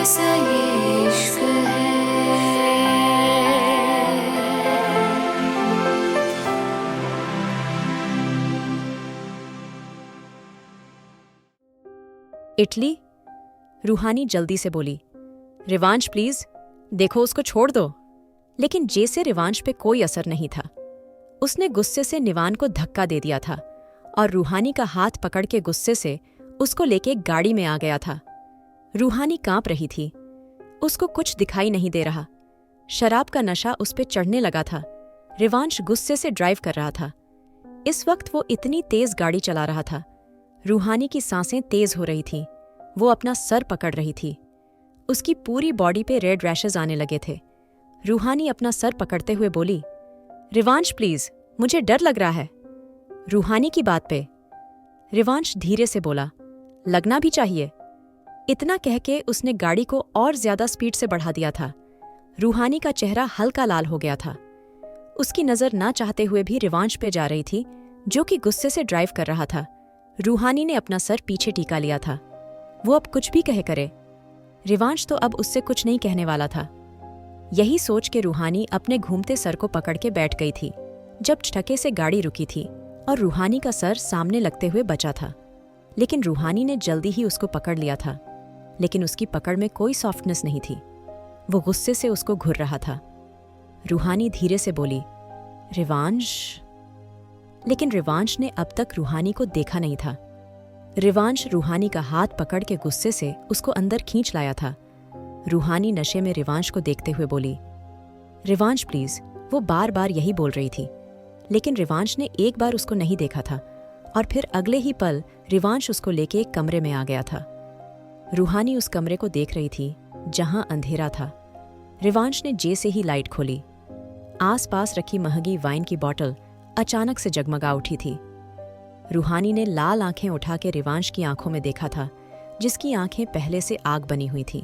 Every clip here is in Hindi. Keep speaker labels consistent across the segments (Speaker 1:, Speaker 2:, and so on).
Speaker 1: कैसा ये इश्क है।
Speaker 2: इटली? रूहानी जल्दी से बोली, रिवांश प्लीज, देखो उसको छोड़ दो। लेकिन जे से रिवांश पे कोई असर नहीं था। उसने गुस्से से निवान को धक्का दे दिया था और रूहानी का हाथ पकड़ के गुस्से से उसको लेके एक गाड़ी में आ गया था। रूहानी कांप रही थी। उसको कुछ दिखाई नहीं दे रहा। शराब का नशा उस पे चढ़ने लगा था। रिवांश गुस्से से ड्राइव कर रहा था। इस वक्त वो इतनी तेज गाड़ी चला रहा था। रूहानी की सांसें तेज हो रही थीं। वो अपना सर पकड़ रही थी। उसकी पूरी बॉडी पे रेड रैशेज आने लगे थे। रूहानी अपना सर पकड़ते हुए बोली, रिवांश प्लीज, मुझे डर लग रहा है। रूहानी की बात पे रिवांश धीरे से बोला, लगना भी चाहिए। इतना कह के उसने गाड़ी को और ज्यादा स्पीड से बढ़ा दिया था। रूहानी का चेहरा हल्का लाल हो गया था। उसकी नजर ना चाहते हुए भी रिवांश पे जा रही थी, जो कि गुस्से से ड्राइव कर रहा था। रूहानी ने अपना सर पीछे टिका लिया था। वो अब कुछ भी कहे करे, रिवांश तो अब उससे कुछ नहीं कहने वाला था। यही सोच के रूहानी अपने घूमते सर को पकड़ के बैठ गई थी जब छटके से गाड़ी रुकी थी और रूहानी का सर सामने लगते हुए बचा था। लेकिन रूहानी ने जल्दी ही उसको पकड़ लिया था। लेकिन उसकी पकड़ में कोई सॉफ्टनेस नहीं थी। वो गुस्से से उसको घूर रहा था। रूहानी धीरे से बोली, रिवांश। लेकिन रिवांश ने अब तक रूहानी को देखा नहीं था। रिवांश रूहानी का हाथ पकड़ के गुस्से से उसको अंदर खींच लाया था। रूहानी नशे में रिवांश को देखते हुए बोली, रिवांश प्लीज। वो बार बार यही बोल रही थी। लेकिन रिवांश ने एक बार उसको नहीं देखा था और फिर अगले ही पल रिवांश उसको लेके एक कमरे में आ गया था। रूहानी उस कमरे को देख रही थी जहां अंधेरा था। रिवांश ने जे से ही लाइट खोली। आसपास रखी महंगी वाइन की बोतल अचानक से जगमगा उठी थी। रूहानी ने लाल आंखें उठा के रिवांश की आंखों में देखा था, जिसकी आंखें पहले से आग बनी हुई थीं।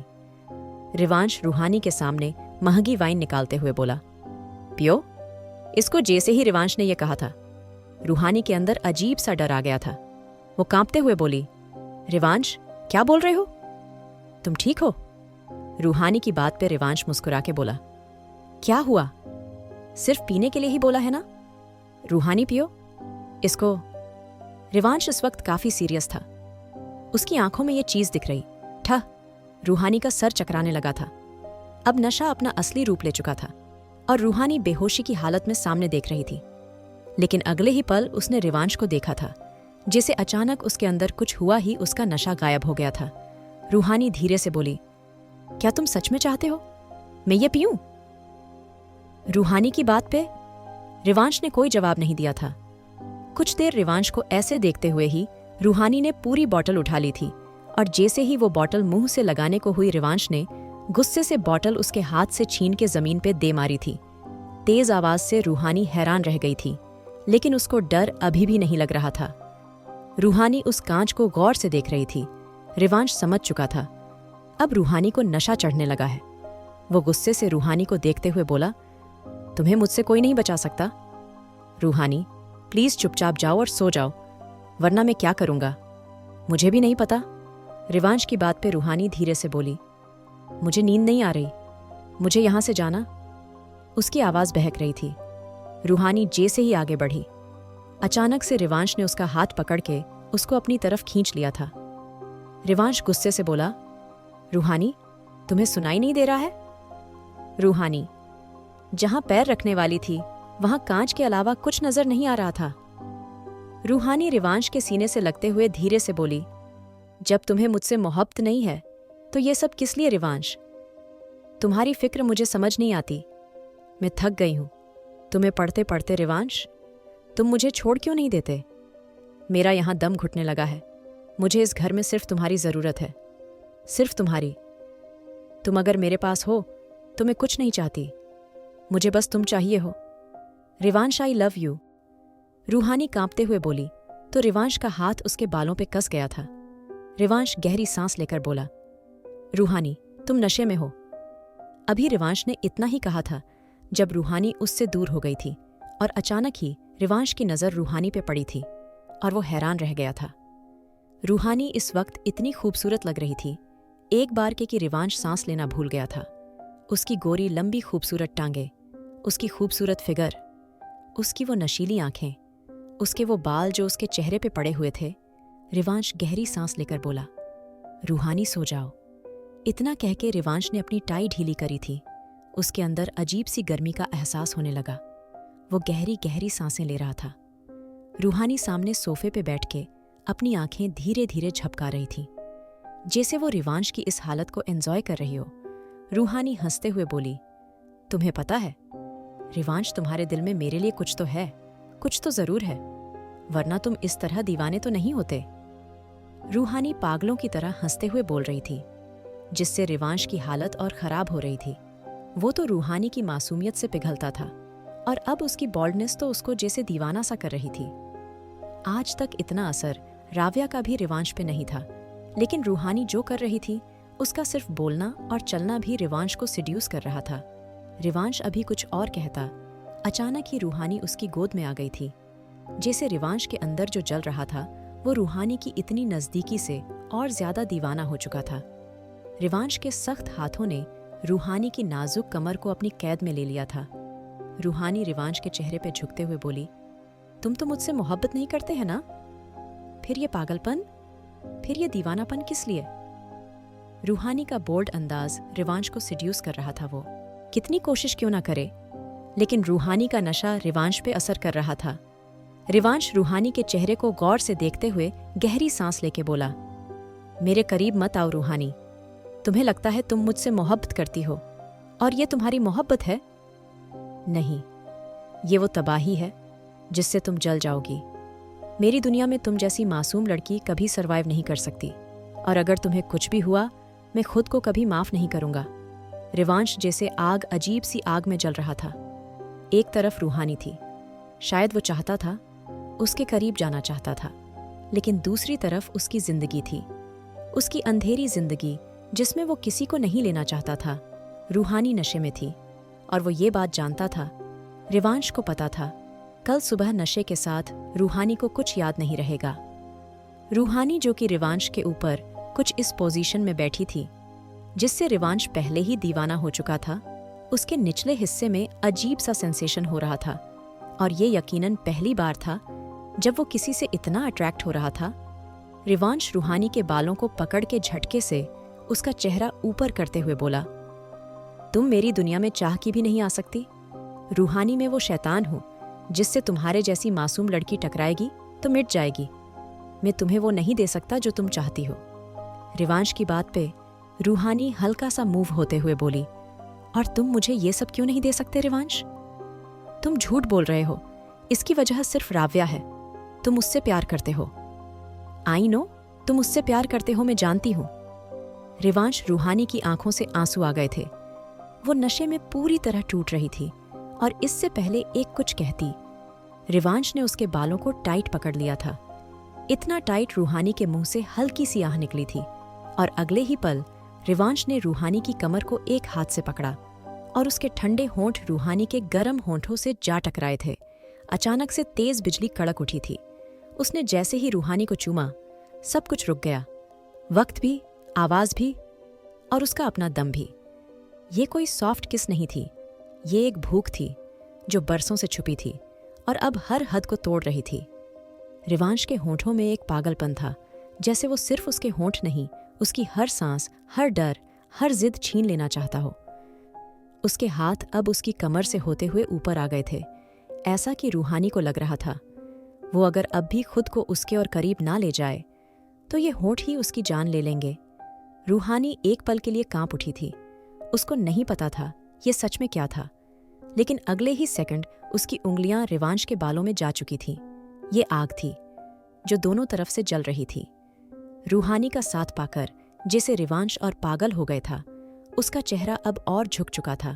Speaker 2: रिवांश रूहानी के सामने महंगी वाइन निकालते हुए बोला, पियो। इसको जैसे ही रिवांश ने यह कहा था, रूहानी के अंदर अजीब सा डर आ गया था। वो कांपते हुए बोली, रिवांश क्या बोल रहे हो? तुम ठीक हो? रूहानी की बात पे रिवांश मुस्कुरा के बोला, क्या हुआ? सिर्फ पीने के लिए ही बोला है ना? रूहानी पियो इसको। रिवांश इस वक्त काफी सीरियस था। उसकी आंखों में यह चीज दिख रही ठह। रूहानी का सर चकराने लगा था। अब नशा अपना असली रूप ले चुका था और रूहानी बेहोशी की हालत में सामने देख रही थी। लेकिन अगले ही पल उसने रिवांश को देखा था, जिसे अचानक उसके अंदर कुछ हुआ ही उसका नशा गायब हो गया था। रूहानी धीरे से बोली, क्या तुम सच में चाहते हो मैं ये पीऊं? रूहानी की बात पे रिवांश ने कोई जवाब नहीं दिया था। कुछ देर रिवांश को ऐसे देखते हुए ही रूहानी ने पूरी बोतल उठा ली थी और जैसे ही वो बोतल मुंह से लगाने को हुई, रिवांश ने गुस्से से बोतल उसके हाथ से छीन के जमीन पे दे मारी थी। तेज आवाज से रूहानी हैरान रह गई थी, लेकिन उसको डर अभी भी नहीं लग रहा था। रूहानी उस कांच को गौर से देख रही थी। रिवांश समझ चुका था, अब रूहानी को नशा चढ़ने लगा है। वो गुस्से से रूहानी को देखते हुए बोला, तुम्हें मुझसे कोई नहीं बचा सकता। रूहानी प्लीज चुपचाप जाओ और सो जाओ, वरना मैं क्या करूंगा मुझे भी नहीं पता। रिवांश की बात पे रूहानी धीरे से बोली, मुझे नींद नहीं आ रही, मुझे यहां से जाना। उसकी आवाज बहक रही थी। रूहानी जे से ही आगे बढ़ी। अचानक से रिवांश ने उसका हाथ पकड़ के उसको अपनी तरफ खींच लिया था। रिवांश गुस्से से बोला, रूहानी तुम्हें सुनाई नहीं दे रहा है? रूहानी जहां पैर रखने वाली थी वहां कांच के अलावा कुछ नजर नहीं आ रहा था। रूहानी रिवांश के सीने से लगते हुए धीरे से बोली, जब तुम्हें मुझसे मोहब्बत नहीं है तो ये सब किस लिए रिवांश? तुम्हारी फिक्र मुझे समझ नहीं आती। मैं थक गई हूं तुम्हें पढ़ते पढ़ते। रिवांश तुम मुझे छोड़ क्यों नहीं देते? मेरा यहां दम घुटने लगा है। मुझे इस घर में सिर्फ तुम्हारी जरूरत है, सिर्फ तुम्हारी। तुम अगर मेरे पास हो तो मैं कुछ नहीं चाहती, मुझे बस तुम चाहिए हो। Rivansh I love you. रूहानी कांपते हुए बोली तो रिवांश का हाथ उसके बालों पे कस गया था। रिवांश गहरी सांस लेकर बोला, रूहानी तुम नशे में हो। अभी रिवांश ने इतना ही कहा था जब रूहानी उससे दूर हो गई थी और अचानक ही रिवांश की नजर रूहानी पे पड़ी थी और वो हैरान रह गया था। रूहानी इस वक्त इतनी खूबसूरत लग रही थी, एक बार कि रिवांश सांस लेना भूल गया था। उसकी गोरी लंबी खूबसूरत टांगे, उसकी खूबसूरत फिगर, उसकी वो नशीली आंखें, उसके वो बाल जो उसके चेहरे पे पड़े हुए थे। रिवांश गहरी सांस लेकर बोला, रूहानी सो जाओ। इतना कह के रिवांश ने अपनी टाई ढीली करी थी। उसके अंदर अजीब सी गर्मी का एहसास होने लगा। वो गहरी गहरी सांसें ले रहा था। रूहानी सामने सोफे पे बैठ के अपनी आंखें धीरे धीरे झपका रही थी, जैसे वो रिवांश की इस हालत को एंजॉय कर रही हो। रूहानी हंसते हुए बोली, तुम्हें पता है रिवांश, तुम्हारे दिल में मेरे लिए कुछ तो है, कुछ तो जरूर है, वरना तुम इस तरह दीवाने तो नहीं होते। रूहानी पागलों की तरह हंसते हुए बोल रही थी, जिससे रिवांश की हालत और खराब हो रही थी। वो तो रूहानी की मासूमियत से पिघलता था और अब उसकी बॉल्डनेस तो उसको जैसे दीवाना सा कर रही थी। आज तक इतना असर राव्या का भी रिवांश पे नहीं था, लेकिन रूहानी जो कर रही थी उसका सिर्फ बोलना और चलना भी रिवांश को सिड्यूस कर रहा था। रिवांश अभी कुछ और कहता, अचानक ही रूहानी उसकी गोद में आ गई थी। जैसे रिवांश के अंदर जो जल रहा था वो रूहानी की इतनी नजदीकी से और ज्यादा दीवाना हो चुका था। रिवांश के सख्त हाथों ने रूहानी की नाजुक कमर को अपनी कैद में ले लिया था। रूहानी रिवांश के चेहरे पे झुकते हुए बोली, तुम तो मुझसे मोहब्बत नहीं करते हैं ना? फिर ये पागलपन, फिर ये दीवानापन किस लिए? रूहानी का बोल्ड अंदाज रिवांश को सिड्यूस कर रहा था। वो कितनी कोशिश क्यों ना करे, लेकिन रूहानी का नशा रिवांश पे असर कर रहा था। रिवांश रूहानी के चेहरे को गौर से देखते हुए गहरी सांस लेके बोला, मेरे करीब मत आओ रूहानी। तुम्हें लगता है तुम मुझसे मोहब्बत करती हो और ये तुम्हारी मोहब्बत है? नहीं, ये वो तबाही है जिससे तुम जल जाओगी। मेरी दुनिया में तुम जैसी मासूम लड़की कभी सरवाइव नहीं कर सकती, और अगर तुम्हें कुछ भी हुआ मैं खुद को कभी माफ नहीं करूंगा। रिवांश जैसे आग अजीब सी आग में जल रहा था। एक तरफ रूहानी थी, शायद वो चाहता था, उसके करीब जाना चाहता था, लेकिन दूसरी तरफ उसकी जिंदगी थी, उसकी अंधेरी जिंदगी जिसमें वो किसी को नहीं लेना चाहता था। रूहानी नशे में थी और वो ये बात जानता था। रिवांश को पता था कल सुबह नशे के साथ रूहानी को कुछ याद नहीं रहेगा। रूहानी जो कि रिवांश के ऊपर कुछ इस पोजीशन में बैठी थी जिससे रिवांश पहले ही दीवाना हो चुका था, उसके निचले हिस्से में अजीब सा सेंसेशन हो रहा था, और ये यकीनन पहली बार था जब वो किसी से इतना अट्रैक्ट हो रहा था। रिवांश रूहानी के बालों को पकड़ के झटके से उसका चेहरा ऊपर करते हुए बोला, तुम मेरी दुनिया में चाह की भी नहीं आ सकती। रूहानी में वो शैतान हूं जिससे तुम्हारे जैसी मासूम लड़की टकराएगी तो मिट जाएगी। मैं तुम्हें वो नहीं दे सकता जो तुम चाहती हो। रिवांश की बात पे रूहानी हल्का सा मूव होते हुए बोली, और तुम मुझे ये सब क्यों नहीं दे सकते रिवांश? तुम झूठ बोल रहे हो, इसकी वजह सिर्फ राव्या है। तुम उससे प्यार करते हो। आई नो, तुम उससे प्यार करते हो, मैं जानती हूं। रिवांश रूहानी की आंखों से आंसू आ गए थे। वो नशे में पूरी तरह टूट रही थी और इससे पहले एक कुछ कहती, रिवांश ने उसके बालों को टाइट पकड़ लिया था। इतना टाइट रूहानी के मुंह से हल्की सी आह निकली थी, और अगले ही पल रिवांश ने रूहानी की कमर को एक हाथ से पकड़ा और उसके ठंडे होंठ रूहानी के गर्म होंठों से जा टकराए थे। अचानक से तेज बिजली कड़क उठी थी। उसने जैसे ही रूहानी को चूमा, सब कुछ रुक गया, वक्त भी, आवाज भी, और उसका अपना दम भी। ये कोई सॉफ्ट किस नहीं थी, ये एक भूख थी जो बरसों से छुपी थी और अब हर हद को तोड़ रही थी। रिवांश के होंठों में एक पागलपन था, जैसे वो सिर्फ उसके होंठ नहीं, उसकी हर सांस, हर डर, हर जिद छीन लेना चाहता हो। उसके हाथ अब उसकी कमर से होते हुए ऊपर आ गए थे, ऐसा कि रूहानी को लग रहा था वो अगर अब भी खुद को उसके और करीब ना ले जाए तो ये होंठ ही उसकी जान ले लेंगे। रूहानी एक पल के लिए कांप उठी थी। उसको नहीं पता था ये सच में क्या था, लेकिन अगले ही सेकंड उसकी उंगलियां रिवांश के बालों में जा चुकी थीं। ये आग थी जो दोनों तरफ से जल रही थी। रूहानी का साथ पाकर जैसे रिवांश और पागल हो गए था। उसका चेहरा अब और झुक चुका था,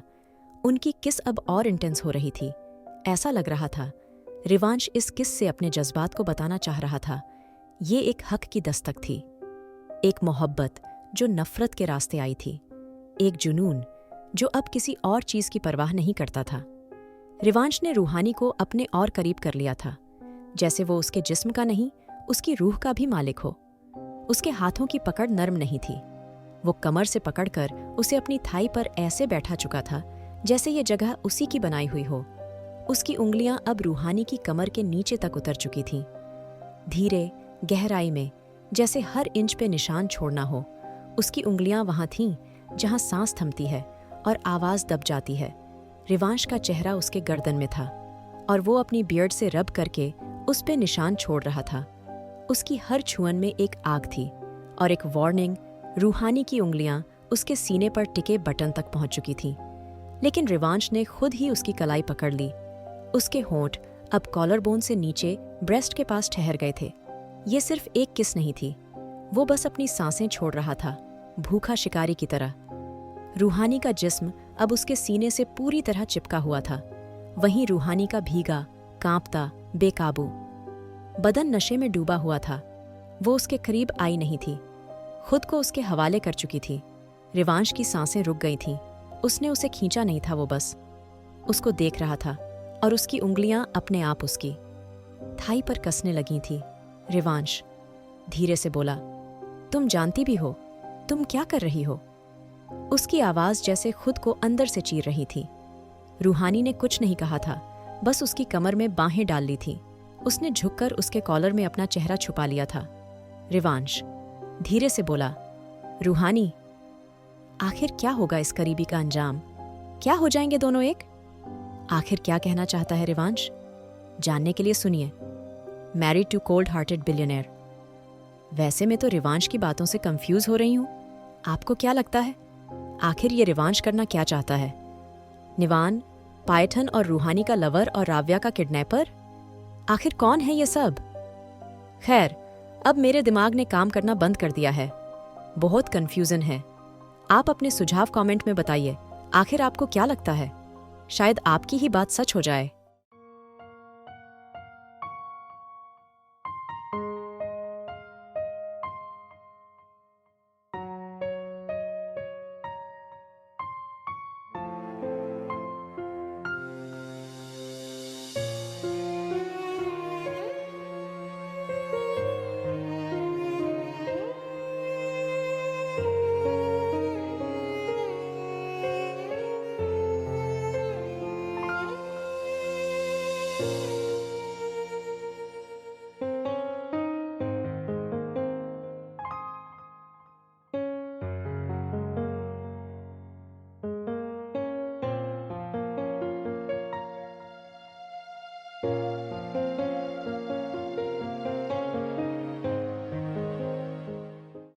Speaker 2: उनकी किस अब और इंटेंस हो रही थी। ऐसा लग रहा था रिवांश इस किस से अपने जज्बात को बताना चाह रहा था। ये एक हक की दस्तक थी, एक मोहब्बत जो नफरत के रास्ते आई थी, एक जुनून जो अब किसी और चीज की परवाह नहीं करता था। रिवांश ने रूहानी को अपने और करीब कर लिया था, जैसे वो उसके जिस्म का नहीं, उसकी रूह का भी मालिक हो। उसके हाथों की पकड़ नर्म नहीं थी, वो कमर से पकड़कर उसे अपनी थाई पर ऐसे बैठा चुका था जैसे ये जगह उसी की बनाई हुई हो। उसकी उंगलियां अब रूहानी की कमर के नीचे तक उतर चुकी थीं। धीरे, गहराई में, जैसे हर इंच पे निशान छोड़ना हो। उसकी उंगलियां वहां थीं जहां सांस थमती है और आवाज दब जाती है। रिवांश का चेहरा उसके गर्दन में था और वो अपनी बियर्ड से रब करके उस पे निशान छोड़ रहा था। उसकी हर छुअन में एक आग थी और एक वार्निंग। रूहानी की उंगलियां उसके सीने पर टिके बटन तक पहुंच चुकी थीं, लेकिन रिवांश ने खुद ही उसकी कलाई पकड़ ली। उसके होंठ अब कॉलर बोन से नीचे ब्रेस्ट के पास ठहर गए थे। ये सिर्फ एक किस नहीं थी, वो बस अपनी सांसें छोड़ रहा था, भूखा शिकारी की तरह। रूहानी का जिस्म अब उसके सीने से पूरी तरह चिपका हुआ था। वहीं रूहानी का भीगा, कांपता, बेकाबू बदन नशे में डूबा हुआ था। वो उसके करीब आई नहीं थी, खुद को उसके हवाले कर चुकी थी। रिवांश की सांसें रुक गई थीं। उसने उसे खींचा नहीं था, वो बस उसको देख रहा था और उसकी उंगलियां अपने आप उसकी थाई पर कसने लगी थी। रिवांश धीरे से बोला, तुम जानती भी हो तुम क्या कर रही हो? उसकी आवाज जैसे खुद को अंदर से चीर रही थी। रूहानी ने कुछ नहीं कहा था, बस उसकी कमर में बाहें डाल ली थी। उसने झुककर उसके कॉलर में अपना चेहरा छुपा लिया था। रिवांश धीरे से बोला, रूहानी, आखिर क्या होगा इस करीबी का अंजाम? क्या हो जाएंगे दोनों एक? आखिर क्या कहना चाहता है रिवांश? जानने के लिए सुनिए। Married to cold hearted billionaire. वैसे मैं तो रिवांश की बातों से कंफ्यूज हो रही हूं। आपको क्या लगता है आखिर ये रिवांश करना क्या चाहता है? निवान, पायथन और रूहानी का लवर और राव्या का किडनैपर? आखिर कौन है ये सब? खैर, अब मेरे दिमाग ने काम करना बंद कर दिया है। बहुत कंफ्यूजन है। आप अपने सुझाव कमेंट में बताइए। आखिर आपको क्या लगता है? शायद आपकी ही बात सच हो जाए।